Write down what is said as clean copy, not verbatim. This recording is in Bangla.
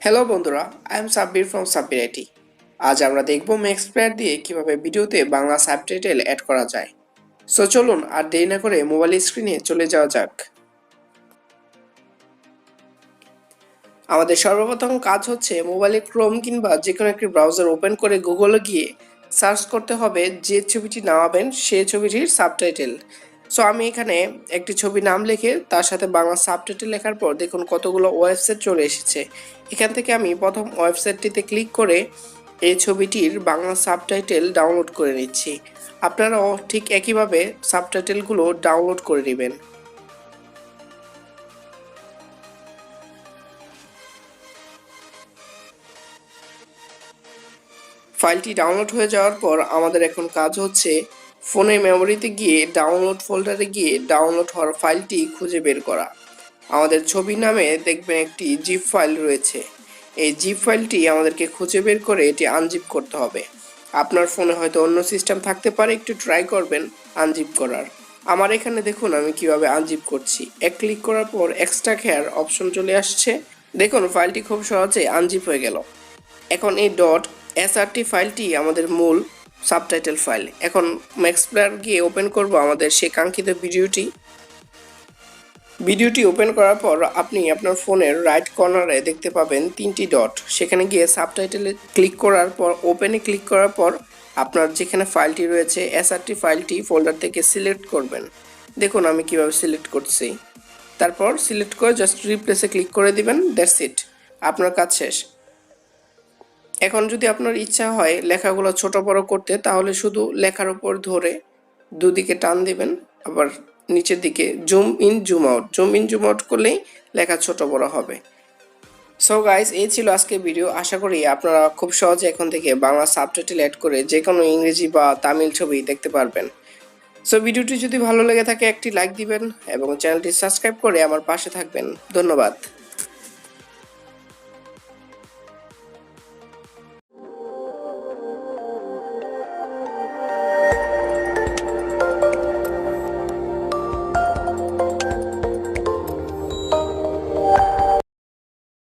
হ্যালো বন্ধুরা, I am Sabbir from Sabbir IT. আজ আমরা দেখব ম্যাক্স প্লেয়ার দিয়ে কিভাবে ভিডিওতে বাংলা সাবটাইটেল অ্যাড করা যায়। সো চলুন আর দেরি না করে মোবাইল স্ক্রিনে চলে যাওয়া যাক। আমাদের সর্বপ্রথম কাজ হচ্ছে মোবাইলে ক্রোম কিংবা যে কোনো একটি ব্রাউজার ওপেন করে গুগলে গিয়ে সার্চ করতে হবে যে ছবিটি নামাবেন সেই ছবিটির সাবটাইটেল। সো আমি এখানে একটি ছবি নাম লিখে তার সাথে বাংলা সাবটাইটেল লেখার পর দেখুন কতগুলো ওয়েবসাইট চলে এসেছে। এখান থেকে আমি প্রথম ওয়েবসাইটটিতে ক্লিক করে এই ছবিটির বাংলা সাবটাইটেল ডাউনলোড করে নিচ্ছি। আপনারাও ঠিক একইভাবে সাবটাইটেলগুলো ডাউনলোড করে নেবেন। ফাইলটি ডাউনলোড হয়ে যাওয়ার পর আমাদের এখন কাজ হচ্ছে ফোনের মেমোরিতে গিয়ে ডাউনলোড ফোল্ডারে গিয়ে ডাউনলোড হওয়ার ফাইলটি খুঁজে বের করা। আমাদের ছবি নামে দেখবেন একটি জিপ ফাইল রয়েছে। এই জিপ ফাইলটি আমাদেরকে খুঁজে বের করে এটি আনজিপ করতে হবে। আপনার ফোনে হয়তো অন্য সিস্টেম থাকতে পারে, একটু ট্রাই করবেন আনজিপ করার। আমার এখানে দেখুন আমি কিভাবে আনজিপ করছি। এক ক্লিক করার পর এক্সট্রা কেয়ার অপশন চলে আসছে। দেখুন ফাইলটি খুব সহজে আনজিপ হয়ে গেল। এখন এই .srt ফাইলটি আমাদের মূল সাবটাইটেল ফাইল। এখন ম্যাক্স প্লেয়ার গিয়ে ওপেন করব আমাদের সেই কাঙ্ক্ষিত ভিডিওটি ওপেন করার পর আপনি আপনার ফোনের রাইট কর্নারে দেখতে পাবেন তিনটি ডট। সেখানে গিয়ে সাবটাইটেলে ক্লিক করার পর ওপেনে ক্লিক করার পর আপনার যেখানে ফাইলটি রয়েছে srt ফাইলটি ফোল্ডার থেকে সিলেক্ট করবেন। দেখুন আমি কিভাবে সিলেক্ট করছি। তারপর সিলেক্ট করে জাস্ট রিপ্লেসে ক্লিক করে দিবেন। দ্যাটস ইট, আপনার কাজ শেষ। এখন যদি আপনার ইচ্ছা হয় লেখাগুলো ছোট বড় করতে, তাহলে শুধু লেখার উপর ধরে দুদিকে টান দিবেন, আবার নিচের দিকে জুম ইন জুম আউট করলেই লেখা ছোট বড় হবে। সো গাইস, এই ছিল আজকে ভিডিও। আশা করি আপনারা খুব সহজে এখন থেকে বাংলা সাবটাইটেল অ্যাড করে যে কোনো ইংরেজি বা তামিল ছবি দেখতে পারবেন। সো ভিডিওটি যদি ভালো লেগে থাকে একটি লাইক দিবেন এবং চ্যানেলটি সাবস্ক্রাইব করে আমার পাশে থাকবেন। ধন্যবাদ।